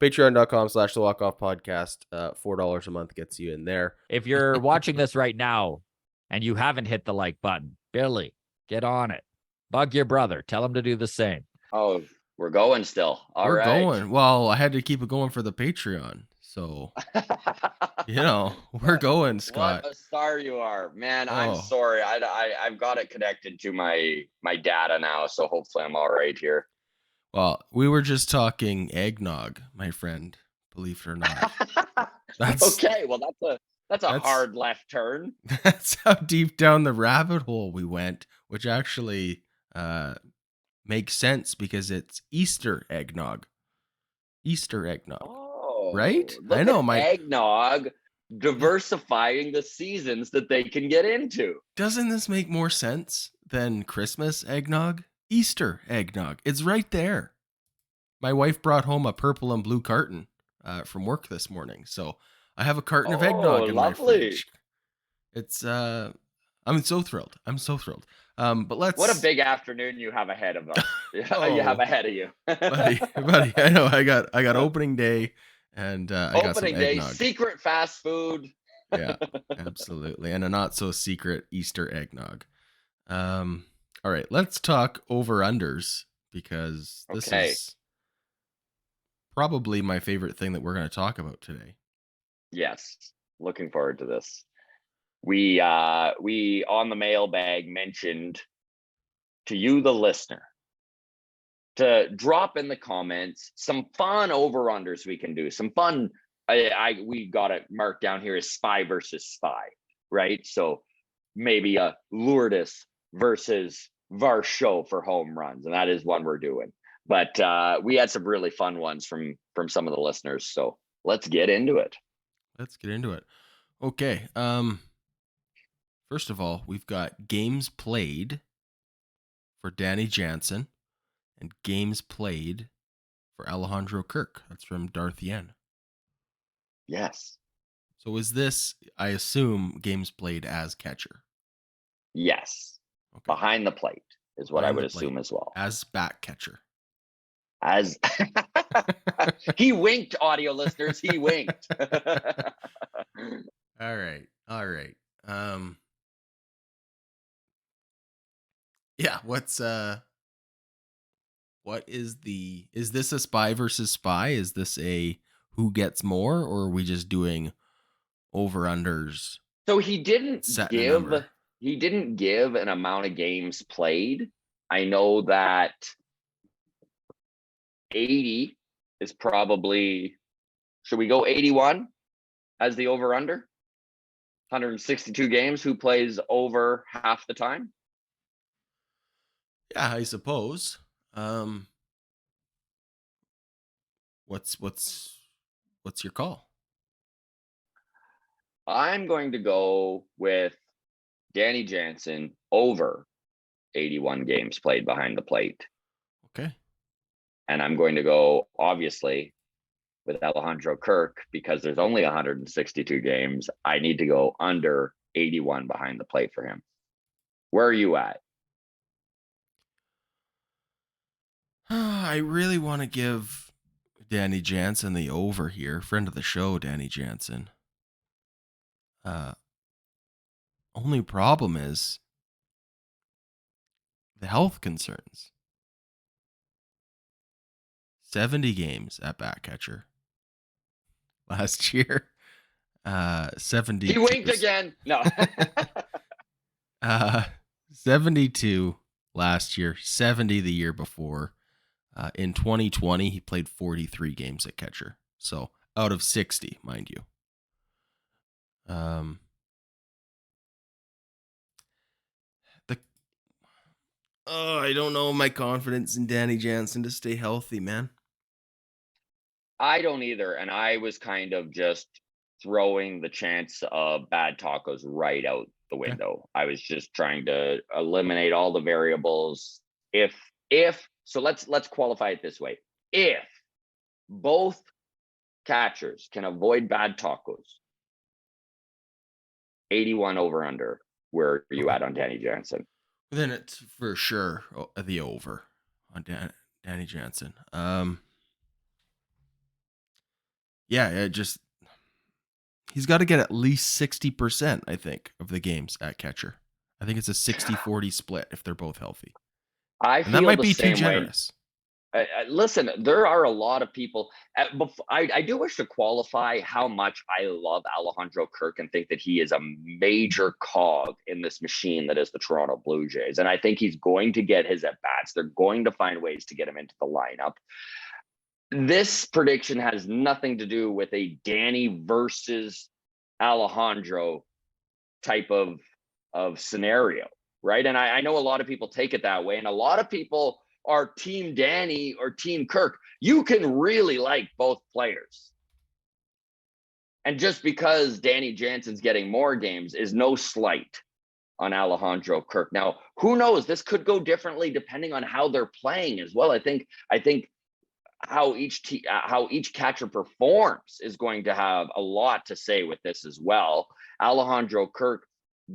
Patreon.com/the Walk Off Podcast. $4 a month gets you in there. If you're watching this right now and you haven't hit the like button, Billy, get on it. Bug your brother. Tell him to do the same. Oh, we're going still. All We're right. going. Well, I had to keep it going for the Patreon. So, we're going, Scott. What a star you are, man. I'm Oh. sorry. I've got it connected to my data now, so hopefully I'm all right here. Well, we were just talking eggnog, my friend. Believe it or not. Okay. Well, that's a hard left turn. That's how deep down the rabbit hole we went, which actually makes sense because it's Easter eggnog. Easter eggnog. Oh, right? Look I know at my eggnog diversifying the seasons that they can get into. Doesn't this make more sense than Christmas eggnog? Easter eggnog. It's right there. My wife brought home a purple and blue carton from work this morning, so I have a carton of eggnog in my fridge. It's I'm so thrilled. But let's. What a big afternoon you have ahead of us. You have ahead of you, buddy. I know. I got opening day, and I got some eggnog. Secret fast food. Yeah, absolutely, and a not so secret Easter eggnog. All right, let's talk over unders because this is probably my favorite thing that we're going to talk about today. Yes, looking forward to this. We on the mailbag mentioned to you, the listener, to drop in the comments some fun over-unders we can do. Some fun, we got it marked down here as spy versus spy, right? So maybe a Lourdes versus Varsho for home runs, and that is one we're doing. But we had some really fun ones from some of the listeners, so let's get into it. Okay. First of all, we've got games played for Danny Jansen and games played for Alejandro Kirk. That's from Darth Yen. Yes. So is this, I assume, games played as catcher? Yes. Okay. Behind the plate is what I would assume as well. As back catcher. As he winked, audio listeners. He winked. All right. Yeah, what is this a spy versus spy? Is this a who gets more, or are we just doing over-unders? So he didn't give an amount of games played. I know that 80 is probably, should we go 81 as the over-under? 162 games, who plays over half the time? Yeah, I suppose. What's your call? I'm going to go with Danny Jansen over 81 games played behind the plate. Okay. And I'm going to go, obviously, with Alejandro Kirk, because there's only 162 games. I need to go under 81 behind the plate for him. Where are you at? I really want to give Danny Jansen the over here. Friend of the show, Danny Jansen. Only problem is the health concerns. 70 games at back catcher last year. 70. He winked again. No. 72 last year, 70 the year before. In 2020, he played 43 games at catcher. So out of 60, mind you. I don't know my confidence in Danny Jansen to stay healthy, man. I don't either. And I was kind of just throwing the chance of bad tacos right out the window. Okay. I was just trying to eliminate all the variables. So let's qualify it this way. If both catchers can avoid bad tacos, 81 over under, where are you at on Danny Jansen? Then it's for sure the over on Danny Jansen. Yeah, he's got to get at least 60%, I think, of the games at catcher. I think it's a 60-40 split if they're both healthy. I And that feel might the be too same way. generous. Listen, there are a lot of people. I do wish to qualify how much I love Alejandro Kirk and think that he is a major cog in this machine that is the Toronto Blue Jays. And I think he's going to get his at bats. They're going to find ways to get him into the lineup. This prediction has nothing to do with a Danny versus Alejandro type of scenario, right? And I know a lot of people take it that way, and a lot of people are team Danny or team Kirk. You can really like both players. And just because Danny Jansen's getting more games is no slight on Alejandro Kirk. Now, who knows? This could go differently depending on how they're playing as well. I think how each catcher performs is going to have a lot to say with this as well. Alejandro Kirk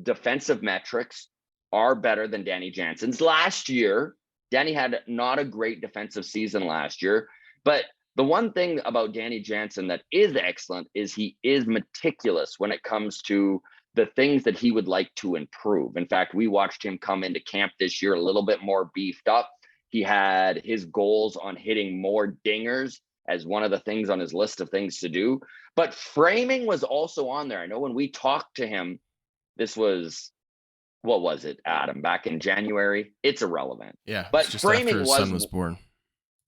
defensive metrics are better than Danny Jansen's. Last year, Danny had not a great defensive season last year, but the one thing about Danny Jansen that is excellent is he is meticulous when it comes to the things that he would like to improve. In fact, we watched him come into camp this year a little bit more beefed up. He had his goals on hitting more dingers as one of the things on his list of things to do. But framing was also on there. I know when we talked to him, this was, what was it, Adam, back in January? It's irrelevant. Yeah, but just framing after his son was born.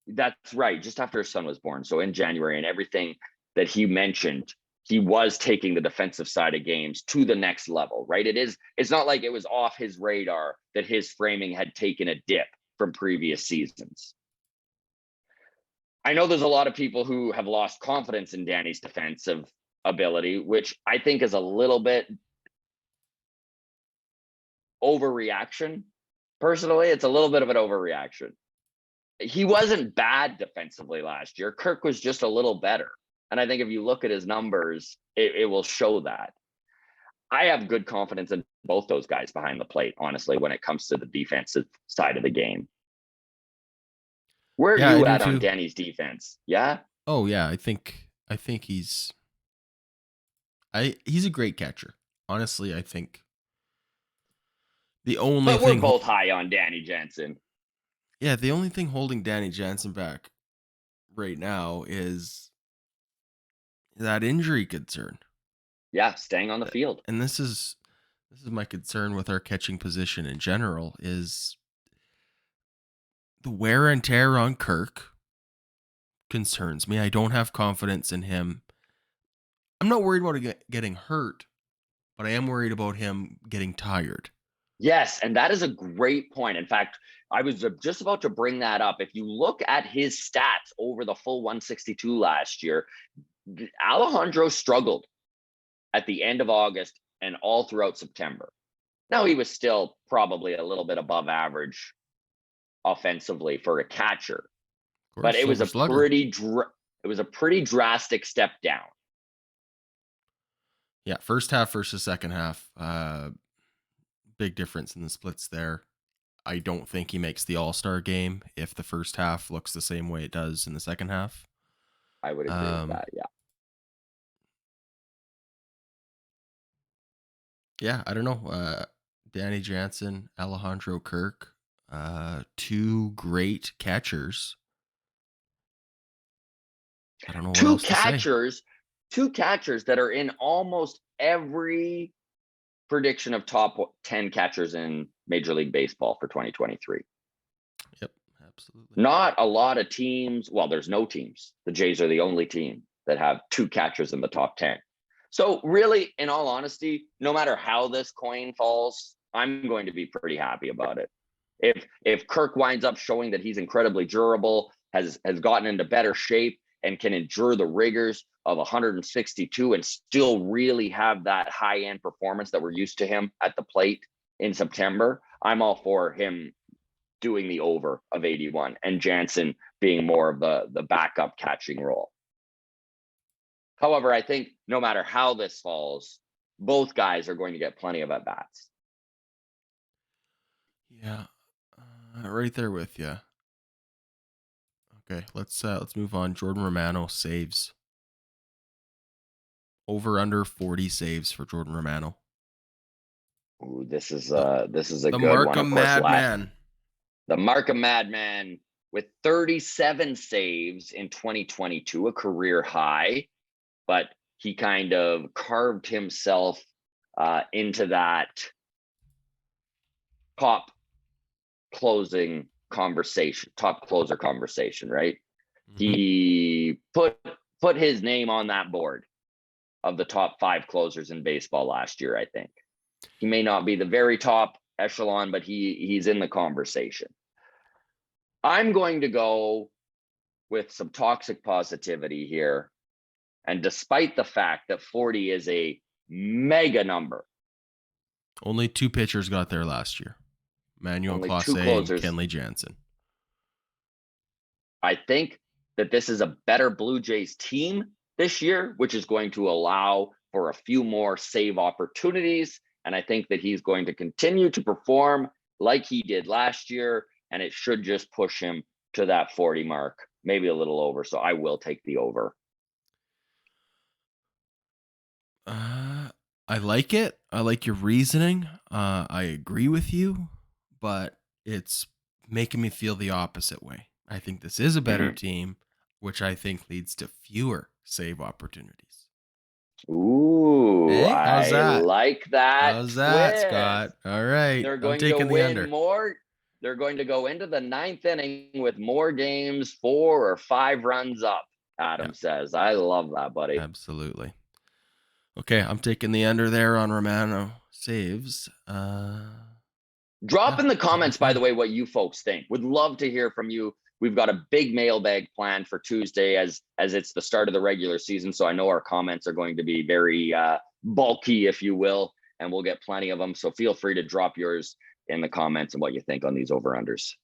That's right, just after his son was born. So in January, and everything that he mentioned, he was taking the defensive side of games to the next level, right? It's not like it was off his radar that his framing had taken a dip from previous seasons. I know there's a lot of people who have lost confidence in Danny's defensive ability, which I think is a little bit overreaction. Personally, it's a little bit of an overreaction. He wasn't bad defensively last year. Kirk was just a little better. And I think if you look at his numbers, it will show that. I have good confidence in both those guys behind the plate, honestly, when it comes to the defensive side of the game. Where are you at on Danny's defense? Yeah? Oh yeah, I think he's a great catcher. Honestly, I think the only thing. But we're both high on Danny Jansen. Yeah, the only thing holding Danny Jansen back right now is that injury concern. Yeah, staying on the field. And this is my concern with our catching position in general is the wear and tear on Kirk concerns me. I don't have confidence in him. I'm not worried about getting hurt, but I am worried about him getting tired. Yes, and that is a great point. In fact, I was just about to bring that up. If you look at his stats over the full 162 last year, Alejandro struggled at the end of August and all throughout September. Now, he was still probably a little bit above average offensively for a catcher, but it was a pretty drastic step down. Yeah, first half versus second half, big difference in the splits there. I don't think he makes the All-Star game if the first half looks the same way it does in the second half. I would agree with that, yeah. Yeah, I don't know. Danny Jansen, Alejandro Kirk, two great catchers. I don't know what else to say. Two catchers that are in almost every prediction of top 10 catchers in Major League Baseball for 2023. Yep, absolutely. Not a lot of teams. Well, there's no teams. The Jays are the only team that have two catchers in the top 10. So really, in all honesty, no matter how this coin falls, I'm going to be pretty happy about it. If Kirk winds up showing that he's incredibly durable, has gotten into better shape, and can endure the rigors of 162 and still really have that high-end performance that we're used to him at the plate in September, I'm all for him doing the over of 81 and Jansen being more of the backup catching role. However, I think no matter how this falls, both guys are going to get plenty of at-bats. Yeah, right there with you. Okay, let's move on. Jordan Romano saves. Over under 40 saves for Jordan Romano. Ooh, this is The- a The good one. Of Markham course, Madman. the Markham Madman with 37 saves in 2022, a career high, but he kind of carved himself into that top closer conversation, right? Mhm. He put his name on that board of the top 5 closers in baseball last year, I think. He may not be the very top echelon, but he's in the conversation. I'm going to go with some toxic positivity here. And despite the fact that 40 is a mega number, Only 2 pitchers got there last year. Manuel only 2 Clase and closers. Kenley Jansen. I think that this is a better Blue Jays team this year, which is going to allow for a few more save opportunities. And I think that he's going to continue to perform like he did last year. And it should just push him to that 40 mark, maybe a little over. So I will take the over. I like it. I like your reasoning. I agree with you, but it's making me feel the opposite way. I think this is a better team, which I think leads to fewer save opportunities. Ooh, Hey, how's I that? like that. How's that, twist. Scott? All right. They're I'm going to taking the win under. more. They're going to go into the 9th inning with more games, 4 or 5 runs up, Adam says. I love that, buddy. Absolutely. Okay, I'm taking the under there on Romano saves. Drop in the comments, by the way, what you folks think. Would love to hear from you. We've got a big mailbag planned for Tuesday as it's the start of the regular season. So I know our comments are going to be very bulky, if you will, and we'll get plenty of them. So feel free to drop yours in the comments and what you think on these over-unders.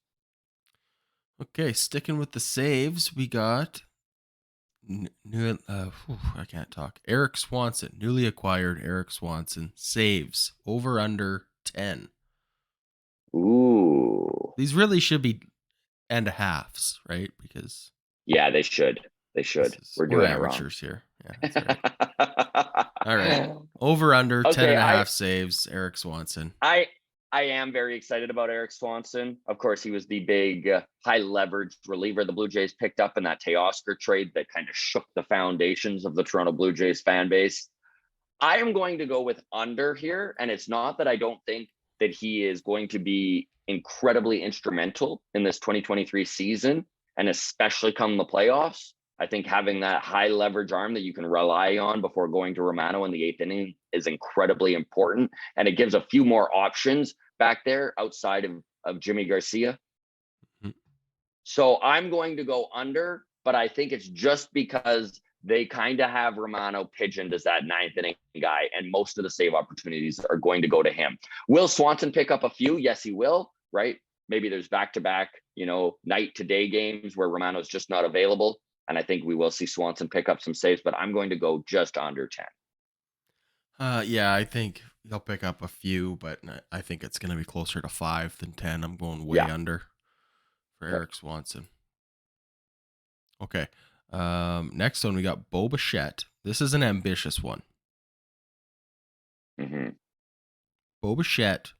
Okay, sticking with the saves, we got I can't talk. Eric Swanson, newly acquired Eric Swanson, saves over under 10. Ooh. These really should be and a halves, right? Because yeah, they should. We're doing amateurs it here. Yeah, that's right. All right. Over under 10 and a half saves, Eric Swanson. I am very excited about Eric Swanson. Of course, he was the big high leverage reliever the Blue Jays picked up in that Teoscar trade that kind of shook the foundations of the Toronto Blue Jays fan base. I am going to go with under here. And it's not that I don't think that he is going to be incredibly instrumental in this 2023 season, and especially come the playoffs. I think having that high leverage arm that you can rely on before going to Romano in the 8th inning is incredibly important. And it gives a few more options back there outside of Jimmy Garcia. Mm-hmm. So I'm going to go under, but I think it's just because they kind of have Romano pigeoned as that 9th inning guy, and most of the save opportunities are going to go to him. Will Swanson pick up a few? Yes, he will, right? Maybe there's back-to-back, night to day games where Romano's just not available. And I think we will see Swanson pick up some saves, but I'm going to go just under 10. Yeah, I think he'll pick up a few, but I think it's going to be closer to 5 than 10. I'm going way under for Eric Swanson. Okay. Next one, we got Bo Bichette. This is an ambitious one. Mm-hmm. Bo Bichette,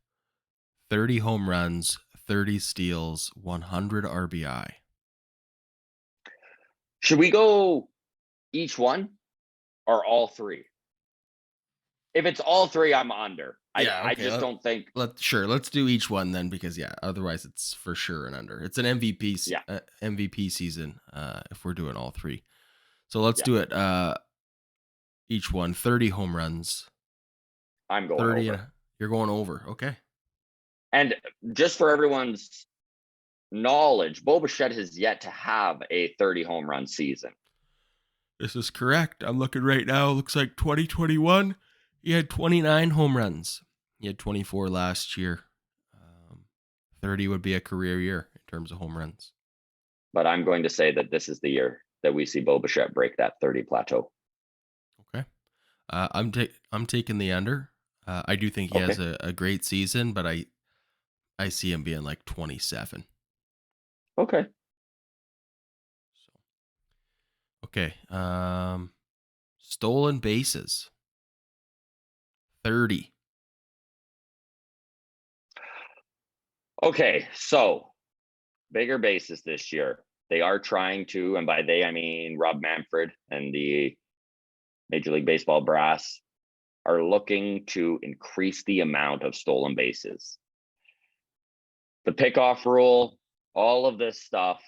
30 home runs, 30 steals, 100 RBI. Should we go each one or all 3? If it's all 3, I'm under. Yeah, I just don't think. Let's do each one then, because otherwise it's for sure an under. It's an MVP MVP season if we're doing all 3. So let's do it each one. 30 home runs. I'm going 30 over. You're going over. Okay. And just for everyone's knowledge, Bo Bichette has yet to have a 30 home run season. This is correct. I'm looking right now. Looks like 2021. He had 29 home runs. He had 24 last year. 30 would be a career year in terms of home runs. But I'm going to say that this is the year that we see Bo Bichette break that 30 plateau. Okay. I'm taking the under. I do think he has a great season, but I see him being like 27. Okay. Okay. Stolen bases, 30. Okay, so bigger bases this year. They are trying to, and by they I mean Rob Manfred and the Major League Baseball brass are looking to increase the amount of stolen bases. The pickoff rule, all of this stuff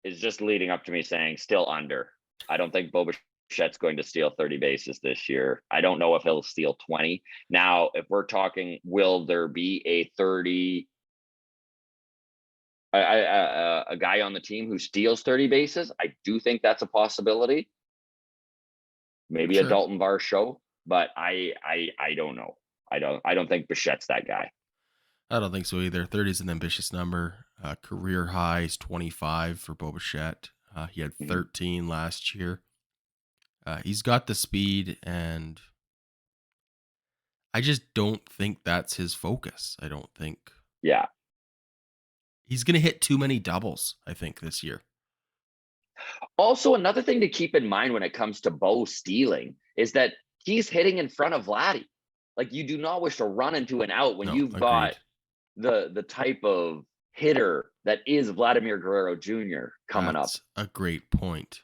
is just leading up to me saying still under. I don't think Bo Bichette's going to steal 30 bases this year. I don't know if he'll steal 20. Now, if we're talking, will there be a 30 a guy on the team who steals 30 bases? I do think that's a possibility. Maybe a Sure. Dalton Varsho, but I don't know. I don't think Bichette's that guy. I don't think so either. 30 is an ambitious number. Career high is 25 for Bo Bichette. He had 13 last year. He's got the speed, and I just don't think that's his focus. I don't think. Yeah. He's going to hit too many doubles, I think, this year. Also, another thing to keep in mind when it comes to Bo stealing is that he's hitting in front of Vladdy. Like, you do not wish to run into an out when you've got the type of hitter that is Vladimir Guerrero Jr. coming up. That's a great point,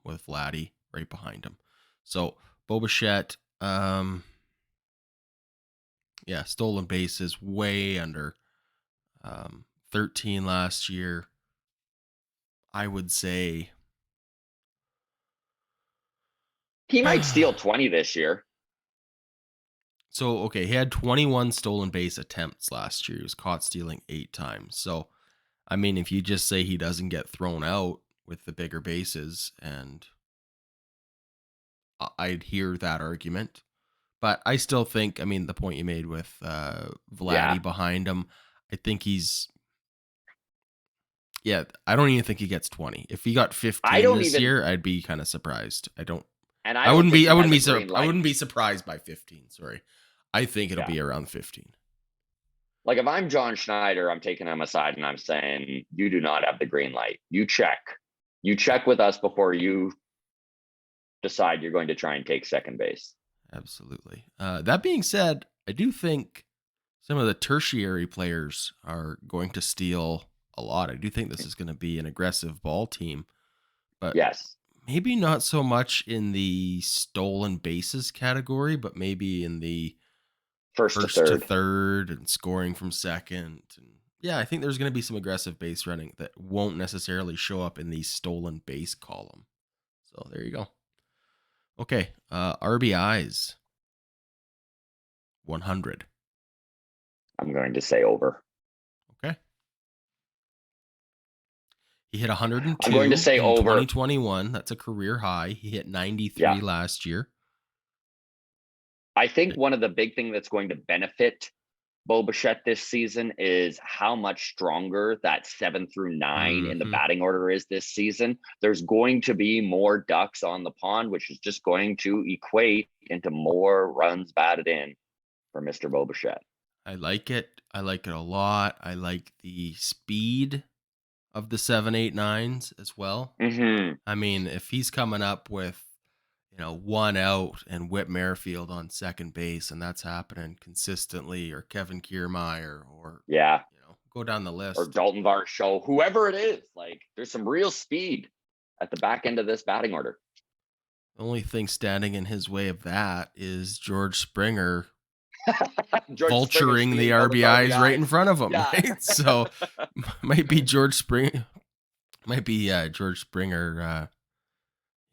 with Vladdy right behind him. So, Bo Bichette, stolen bases way under. 13 last year. I would say he might steal 20 this year. So, okay, he had 21 stolen base attempts last year. He was caught stealing 8 times. So, I mean, if you just say he doesn't get thrown out with the bigger bases, and I'd hear that argument. But I still think, I mean, the point you made with Vladdy behind him, I think he's... Yeah, I don't even think he gets 20. If he got 15 this year, I'd be kind of surprised. I wouldn't be surprised by 15, sorry. I think it'll be around 15. Like, if I'm John Schneider, I'm taking him aside and I'm saying, you do not have the green light. You check with us before you decide you're going to try and take second base. Absolutely. That being said, I do think some of the tertiary players are going to steal a lot. I do think this is going to be an aggressive ball team, but yes, maybe not so much in the stolen bases category, but maybe in the first to third and scoring from second. And yeah, I think there's going to be some aggressive base running that won't necessarily show up in the stolen base column. So there you go. Okay, RBIs, 100. I'm going to say over. Okay. He hit 102 I'm going to say in over. 2021. That's a career high. He hit 93 last year. I think one of the big things that's going to benefit Bo Bichette this season is how much stronger that 7 through 9 in the batting order is this season. There's going to be more ducks on the pond, which is just going to equate into more runs batted in for Mr. Bo Bichette. I like it. I like it a lot. I like the speed of the 7, 8, 9s as well. I mean, if he's coming up with, 1 out and Whit Merrifield on second base, and that's happening consistently, or Kevin Kiermaier, or go down the list, or Dalton Varsho, whoever it is, like, there's some real speed at the back end of this batting order. The only thing standing in his way of that is George Springer vulturing the RBIs right in front of him. Yeah. Right? So might be George Springer,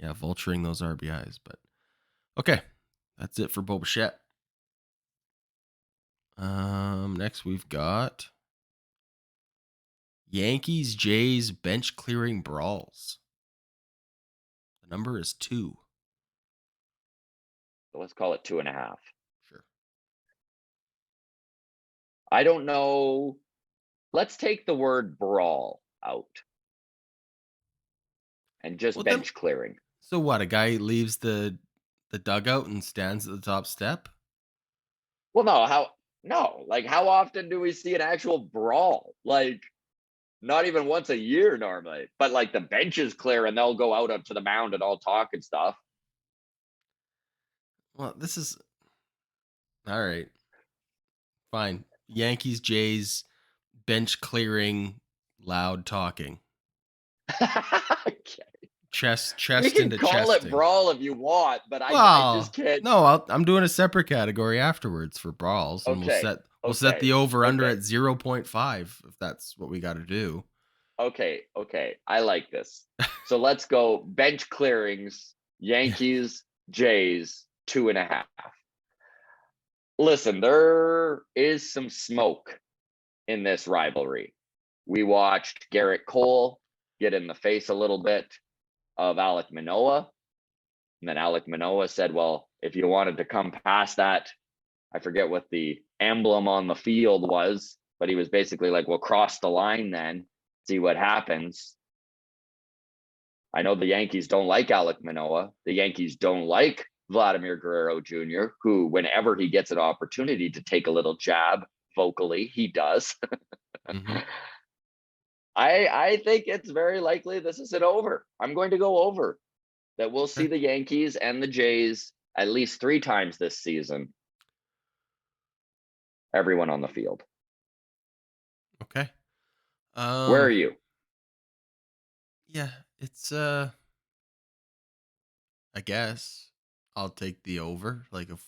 vulturing those RBIs. But okay, that's it for Bo Bichette. Next we've got Yankees Jays bench clearing brawls. The number is 2. So let's call it 2.5. Sure. I don't know. Let's take the word brawl out and just bench clearing. So what? A guy leaves the dugout and stands at the top step? Well, no. How often do we see an actual brawl? Like, Not even once a year normally. But like the bench is clear and they'll go out up to the mound and all talk and stuff. Well, this is all right. Fine. Yankees, Jays, bench clearing, loud talking. Okay. Chest We can into call chesting. it brawl if you want, but I Well, just can't. no, I'm doing a separate category afterwards for brawls, and Okay, we'll set the over under okay. at 0.5 if that's what we got to do. Okay. I like this. So let's go bench clearings, Yankees, Jays, 2.5. Listen, there is some smoke in this rivalry. We watched Garrett Cole get in the face a little bit of Alek Manoah. And then Alek Manoah said, well, if you wanted to come past that, I forget what the emblem on the field was, but he was basically like, well, cross the line then, see what happens. I know the Yankees don't like Alek Manoah. The Yankees don't like Vladimir Guerrero Jr., who, whenever he gets an opportunity to take a little jab vocally, he does. Mm-hmm. I think it's very likely this is an over. I'm going to go over. That we'll see the Yankees and the Jays at least 3 times this season. Everyone on the field. Okay. Where are you? Yeah, it's I guess I'll take the over. Like if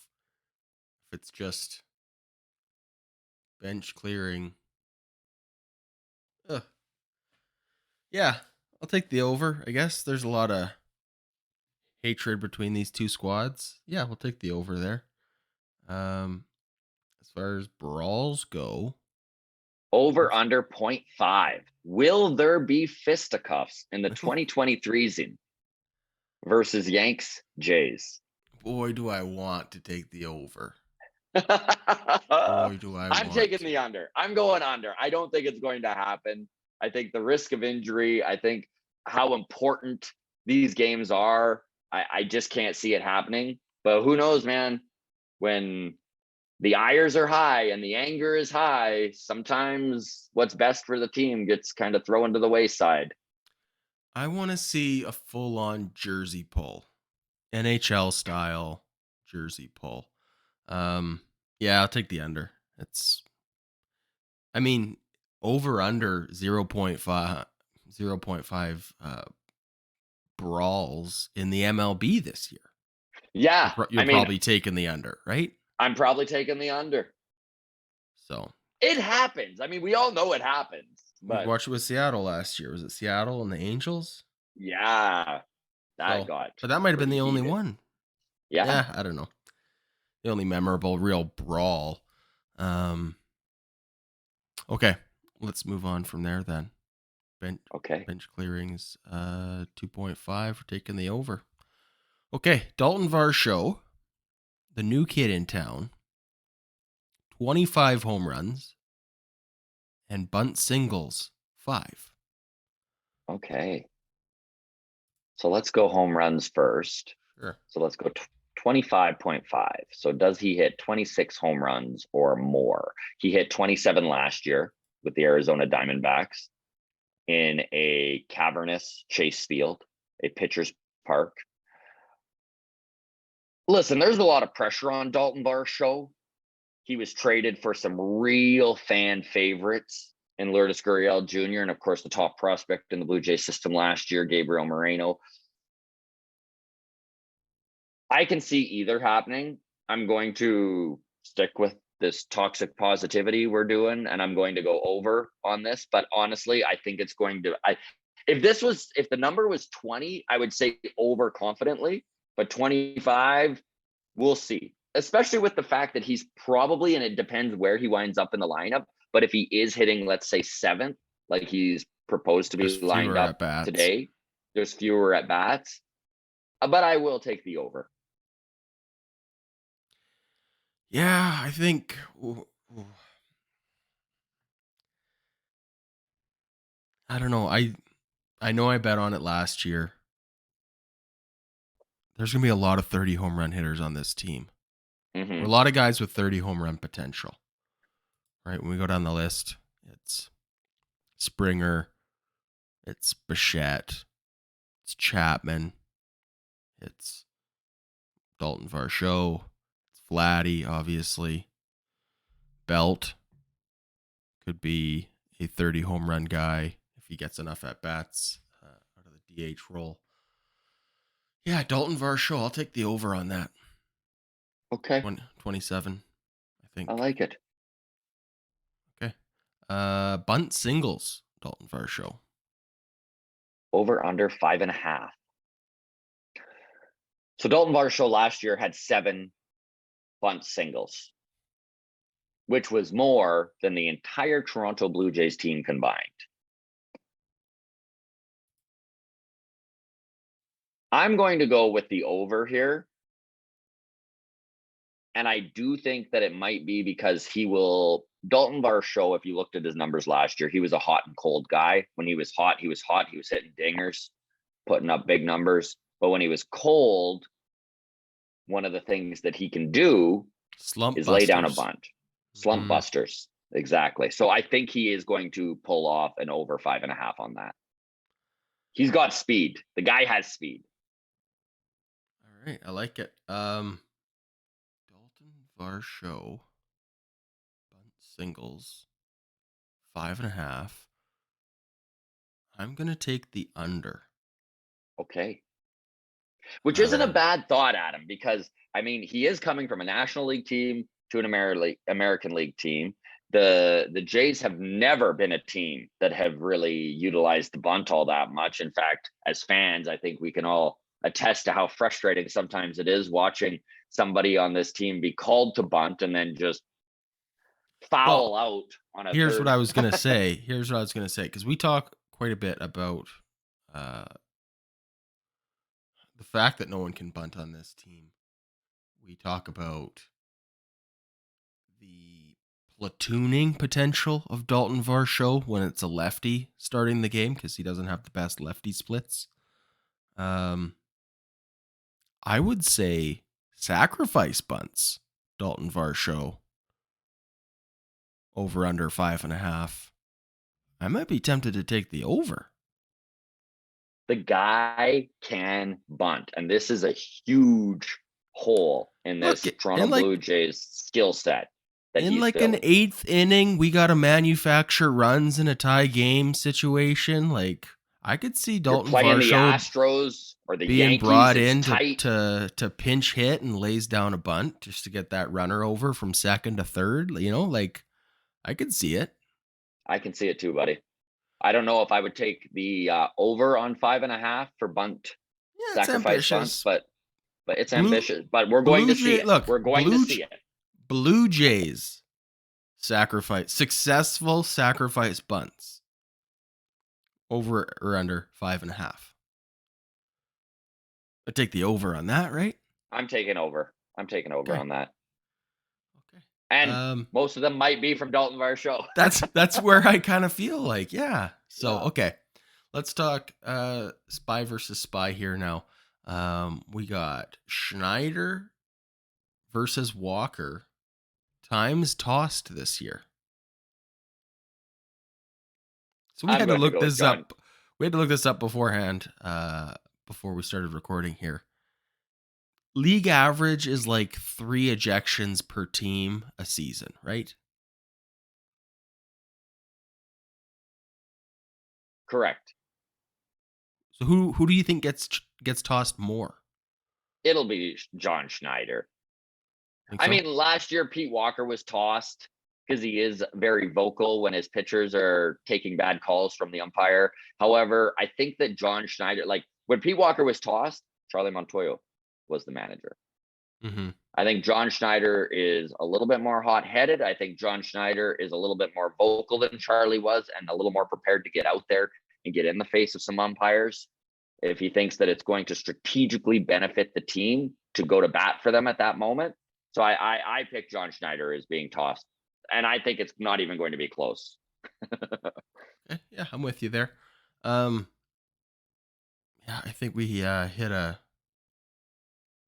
it's just bench clearing. Yeah, I'll take the over. I guess there's a lot of hatred between these two squads. Yeah, we'll take the over there. As far as brawls go, Over under 0.5. Will there be fisticuffs in the 2023 season versus Yanks Jays? boy, do I want to take the over. I'm Do I taking the under. I'm going under. I don't think it's going to happen. I think the risk of injury, I think how important these games are, I just can't see it happening. But who knows, man? When the ires are high and the anger is high, sometimes what's best for the team gets kind of thrown to the wayside. I want to see a full-on jersey pull, NHL style jersey pull. Yeah, I'll take the under. I mean, over under 0.5 brawls in the MLB this year. Yeah, You're probably taking the under, right? I'm probably taking the under. So it happens. I mean, we all know it happens. But we watched it with Seattle last year. Was it Seattle and the Angels? Yeah, but that might have been the only one. Yeah, I don't know. The only memorable real brawl. Okay, let's move on from there then. Bench clearings, 2.5 for taking the over. Okay, Dalton Varsho, the new kid in town, 25 home runs and bunt singles, 5. Okay. So let's go home runs first. Sure. So let's go 25.5. So does he hit 26 home runs or more? He hit 27 last year with the Arizona Diamondbacks in a cavernous Chase Field, a pitcher's park. Listen, there's a lot of pressure on Dalton Varsho. He was traded for some real fan favorites in Lourdes Gurriel Jr. and, of course, the top prospect in the Blue Jay system last year, Gabriel Moreno. I can see either happening. I'm going to stick with this toxic positivity we're doing, and I'm going to go over on this. But honestly, I think it's going to. If the number was 20, I would say over confidently. But 25, we'll see. Especially with the fact that he's probably, and it depends where he winds up in the lineup. But if he is hitting, let's say 7th, like he's proposed to be lined up today, there's fewer at bats. But I will take the over. Yeah, I think. I don't know. I know I bet on it last year. There's going to be a lot of 30 home run hitters on this team. Mm-hmm. A lot of guys with 30 home run potential. Right? When we go down the list, it's Springer. It's Bichette. It's Chapman. It's Dalton Varsho. It's Vladdy, obviously. Belt could be a 30 home run guy if he gets enough at bats out of the DH role. Yeah, Dalton Varsho. I'll take the over on that. Okay. 27, I think. I like it. Okay. Bunt singles, Dalton Varsho. Over under 5.5. So Dalton Varsho last year had 7 bunt singles, which was more than the entire Toronto Blue Jays team combined. I'm going to go with the over here. And I do think that it might be because Dalton Varsho, if you looked at his numbers last year, he was a hot and cold guy. When he was hot, he was hot. He was hitting dingers, putting up big numbers. But when he was cold, one of the things that he can do is lay down a bunt. Slump busters. Exactly. So I think he is going to pull off an over 5.5 on that. He's got speed. The guy has speed. All right. I like it. Dalton Varsho. Bunt singles. 5.5. I'm going to take the under. Okay. Which isn't a bad thought, Adam, because I mean, he is coming from a National League team to an American League team. The Jays have never been a team that have really utilized the bunt all that much. In fact, as fans, I think we can all attest to how frustrating sometimes it is watching somebody on this team be called to bunt and then just foul out on a Here's third. what I was going to say. Because we talk quite a bit about the fact that no one can bunt on this team. We talk about the platooning potential of Dalton Varsho when it's a lefty starting the game because he doesn't have the best lefty splits. I would say sacrifice bunts, Dalton Varsho. Over under 5.5. I might be tempted to take the over. The guy can bunt, and this is a huge hole in this Toronto Blue Jays skill set. In like an 8th inning, we got to manufacture runs in a tie game situation. Like I could see Dalton playing the Varsho Astros or the being Yankees, brought in to pinch hit and lays down a bunt just to get that runner over from second to third. You know, like I could see it. I can see it too, buddy. I don't know if I would take the over on 5.5 for bunt sacrifice bunts, but it's ambitious. But we're going to see it. We're going to see it. Blue Jays successful sacrifice bunts. Over or under 5.5. I take the over on that, right? I'm taking over on that. Okay. And most of them might be from Dalton Varsho. That's where I kind of feel like, yeah. So, okay. Let's talk spy versus spy here now. We got Schneider versus Walker. Times tossed this year. So we had to look this up. We had to look this up beforehand, before we started recording here. League average is like 3 ejections per team a season, right? Correct. So who do you think gets tossed more? It'll be John Schneider. I mean, last year Pete Walker was tossed because he is very vocal when his pitchers are taking bad calls from the umpire. However, I think that John Schneider, like when Pete Walker was tossed, Charlie Montoyo was the manager. Mm-hmm. I think John Schneider is a little bit more hot-headed. I think John Schneider is a little bit more vocal than Charlie was and a little more prepared to get out there and get in the face of some umpires if he thinks that it's going to strategically benefit the team to go to bat for them at that moment. So I pick John Schneider as being tossed, and I think it's not even going to be close. Yeah, I'm with you there. Yeah, I think we hit a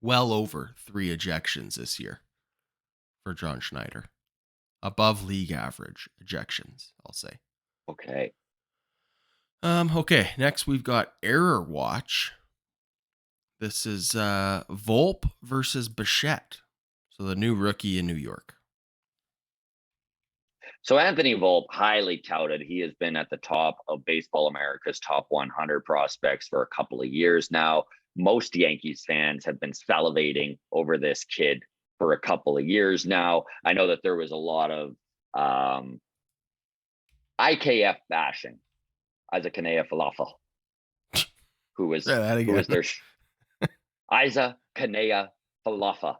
well over 3 ejections this year for John Schneider. Above league average ejections, I'll say. Okay. Okay, next we've got Error Watch. This is Volpe versus Bichette. So the new rookie in New York. So Anthony Volpe, highly touted. He has been at the top of Baseball America's top 100 prospects for a couple of years now. Most Yankees fans have been salivating over this kid for a couple of years now. I know that there was a lot of IKF bashing as a Kanea Falafel, who was their Isa Kanea Falafa,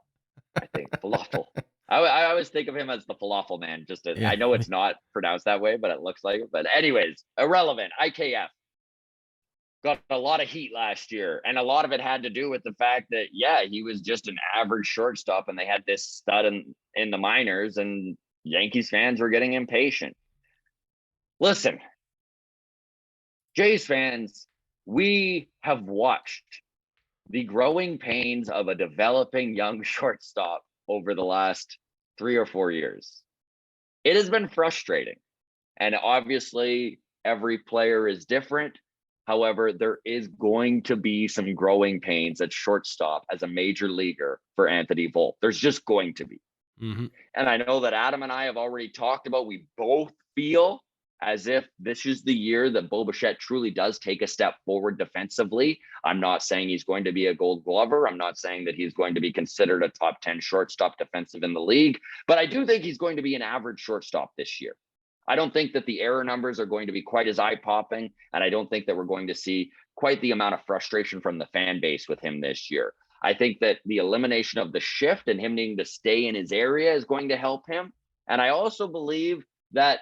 I think falafel. I always think of him as the falafel man. I know it's not pronounced that way, but it looks like it. But anyways, irrelevant. IKF got a lot of heat last year, and a lot of it had to do with the fact that he was just an average shortstop, and they had this stud in the minors, and Yankees fans were getting impatient. Listen, Jays fans, we have watched the growing pains of a developing young shortstop over the last 3 or 4 years. It has been frustrating. And obviously, every player is different. However, there is going to be some growing pains at shortstop as a major leaguer for Anthony Volpe. There's just going to be. Mm-hmm. And I know that Adam and I have already talked about, we both feel as if this is the year that Bo Bichette truly does take a step forward defensively. I'm not saying he's going to be a Gold Glover. I'm not saying that he's going to be considered a top 10 shortstop defensive in the league, but I do think he's going to be an average shortstop this year. I don't think that the error numbers are going to be quite as eye-popping, and I don't think that we're going to see quite the amount of frustration from the fan base with him this year. I think that the elimination of the shift and him needing to stay in his area is going to help him. And I also believe that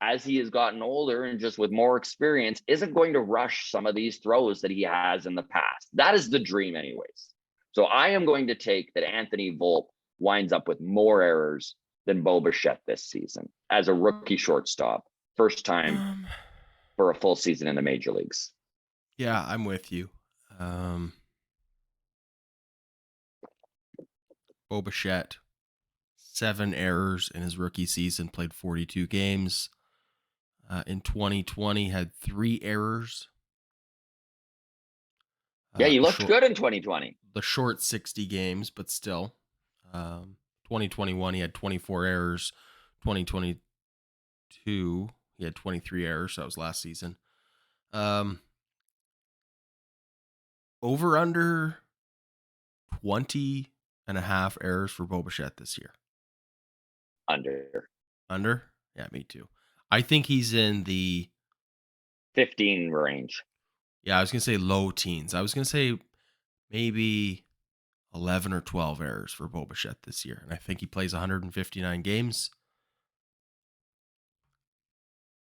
as he has gotten older and just with more experience, isn't going to rush some of these throws that he has in the past. That is the dream anyways. So I am going to take that Anthony Volpe winds up with more errors than Bo Bichette this season as a rookie shortstop. First time for a full season in the major leagues. Yeah, I'm with you. Bo Bichette, 7 errors in his rookie season, played 42 games. In 2020, had 3 errors. Yeah, he looked good in 2020. The short 60 games, but still. 2021, he had 24 errors. 2022, he had 23 errors. So that was last season. Over under 20 and a half errors for Bo Bichette this year. Under? Yeah, me too. I think he's in the 15 range. Yeah, I was going to say low teens. I was going to say maybe 11 or 12 errors for Bo Bichette this year. And I think he plays 159 games.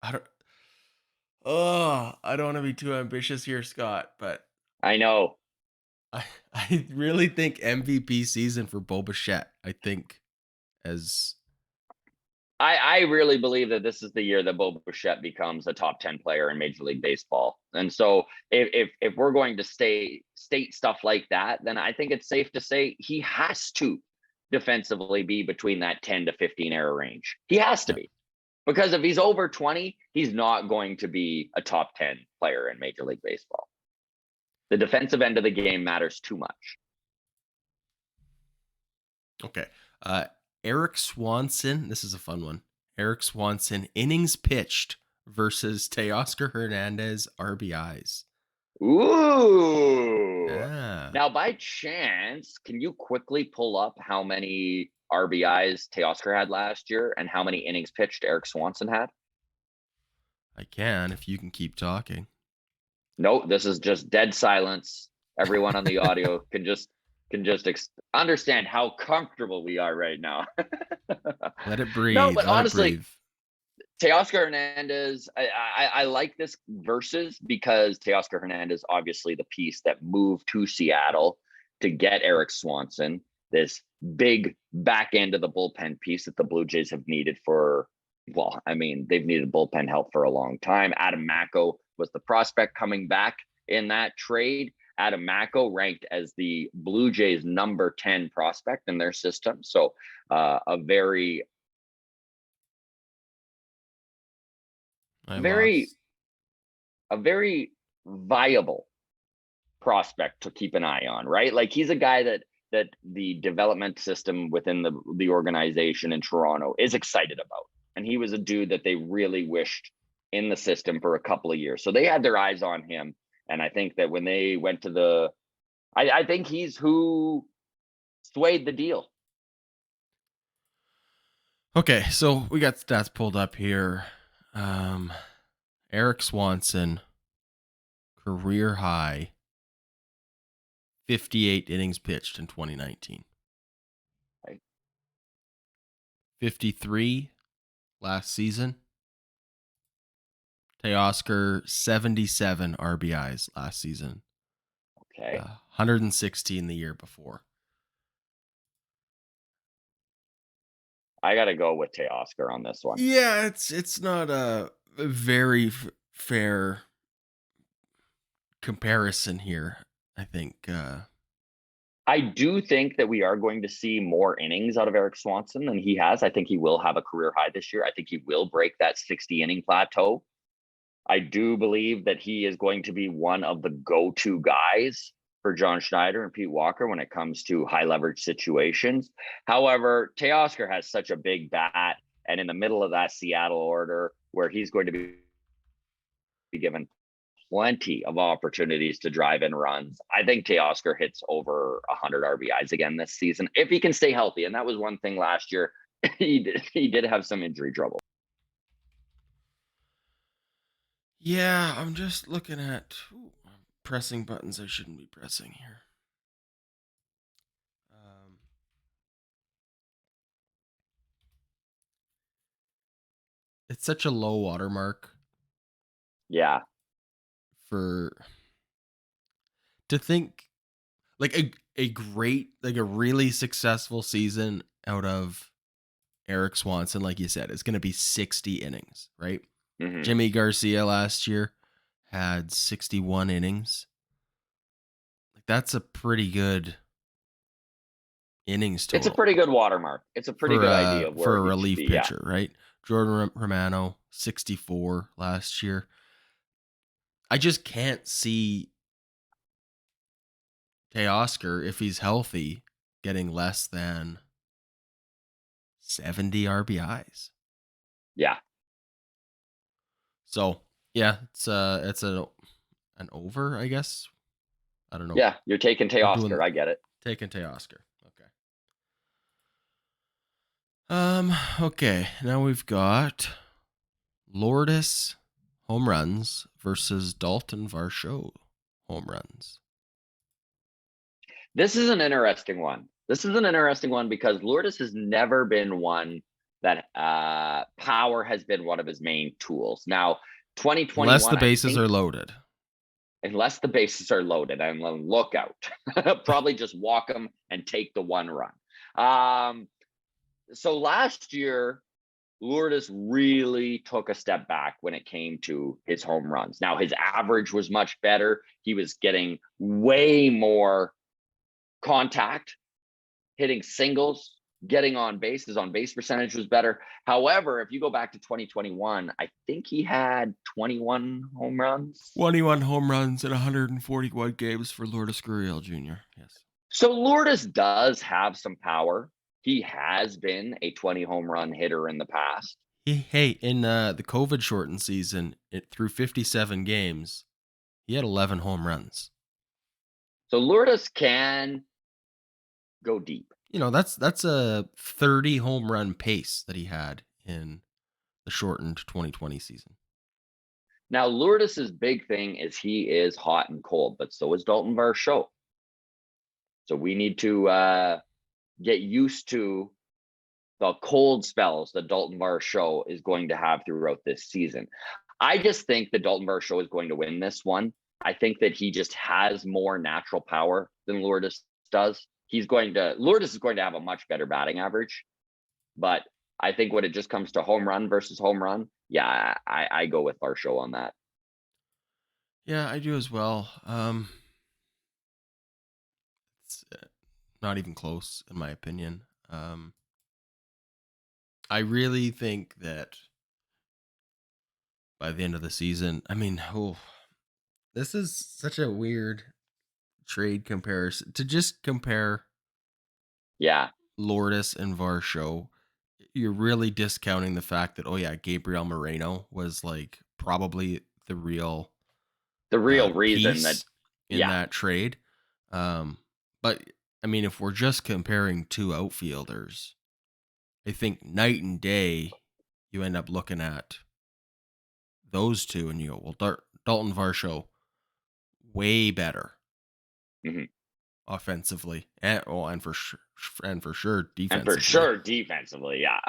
I don't want to be too ambitious here, Scott, but I know. I really think MVP season for Bo Bichette. I think I really believe that this is the year that Bo Bichette becomes a top 10 player in Major League Baseball. And so if we're going to state stuff like that, then I think it's safe to say he has to defensively be between that 10 to 15 error range. He has to be. Because if he's over 20, he's not going to be a top 10 player in Major League Baseball. The defensive end of the game matters too much. Okay. Eric Swanson, this is a fun one. Eric Swanson, innings pitched versus Teoscar Hernandez, RBIs. Ooh. Yeah. Now, by chance, can you quickly pull up how many RBIs Teoscar had last year and how many innings pitched Eric Swanson had? I can, if you can keep talking. No, this is just dead silence. Everyone on the audio can just understand how comfortable we are right now. Let it breathe. No, but honestly, Teoscar Hernandez, I like this versus because Teoscar Hernandez, obviously the piece that moved to Seattle to get Eric Swanson, this big back end of the bullpen piece that the Blue Jays have needed they've needed bullpen help for a long time. Adam Macko was the prospect coming back in that trade. Adam Macko ranked as the Blue Jays number 10 prospect in their system. So a very a very viable prospect to keep an eye on, right? Like he's a guy that the development system within the organization in Toronto is excited about. And he was a dude that they really wished in the system for a couple of years. So they had their eyes on him. And I think that when they went to I think he's who swayed the deal. Okay, so we got stats pulled up here. Erik Swanson, career high, 58 innings pitched in 2019. Right. 53 last season. Teoscar, 77 RBIs last season. Okay. 116 the year before. I got to go with Teoscar on this one. Yeah, it's not a very fair comparison here, I think. I do think that we are going to see more innings out of Erik Swanson than he has. I think he will have a career high this year. I think he will break that 60 inning plateau. I do believe that he is going to be one of the go-to guys for John Schneider and Pete Walker when it comes to high leverage situations. However, Teoscar has such a big bat, and in the middle of that Seattle order where he's going to be given plenty of opportunities to drive in runs, I think Teoscar hits over 100 RBIs again this season if he can stay healthy. And that was one thing last year. He did have some injury trouble. Yeah, I'm just looking at I'm pressing buttons I shouldn't be pressing here. It's such a low watermark. Yeah. For to think like a great, like a really successful season out of Erik Swanson, like you said, is going to be 60 innings, right? Mm-hmm. Jimmy Garcia last year had 61 innings. Like that's a pretty good innings total. It's a pretty good watermark. It's a pretty good idea of where for a he relief should be, pitcher, right? Jordan Romano, 64 last year. I just can't see Teoscar, if he's healthy, getting less than 70 RBIs. Yeah. So yeah, it's an over, I guess. I don't know. Yeah, you're taking Teoscar. I get it. Taking Teoscar. Okay. Now we've got Lourdes home runs versus Dalton Varsho home runs. This is an interesting one. Because Lourdes has never been one that power has been one of his main tools. Now, 2021, unless the bases are loaded. Unless the bases are loaded, and look out. Probably just walk them and take the one run. So last year, Lourdes really took a step back when it came to his home runs. Now, his average was much better. He was getting way more contact, hitting singles, getting on base. His on base percentage was better. However, if you go back to 2021, I think he had 21 home runs. 21 home runs in 141 games for Lourdes Gurriel Jr. Yes. So Lourdes does have some power. He has been a 20 home run hitter in the past. Hey, in the COVID shortened season, through 57 games, he had 11 home runs. So Lourdes can go deep. You know, that's a 30 home run pace that he had in the shortened 2020 season. Now, Lourdes's big thing is he is hot and cold, but so is Dalton Varsho. So we need to get used to the cold spells that Dalton Varsho is going to have throughout this season. I just think that Dalton Varsho is going to win this one. I think that he just has more natural power than Lourdes does. Lourdes is going to have a much better batting average, but I think when it just comes to home run versus home run, yeah, I go with Varsho on that. Yeah, I do as well. It's not even close, in my opinion. I really think that by the end of the season, I mean, This is such a weird trade comparison to just compare Yeah. Lourdes and Varsho. You're really discounting the fact that, oh yeah, Gabriel Moreno was like probably the real The real reason that, piece in yeah, that trade. But I mean, if we're just comparing two outfielders, I think night and day, you end up looking at those two, and you go, well, Dalton Varsho, way better Mhm. offensively, and for sure and for defensively. sure defensively, yeah.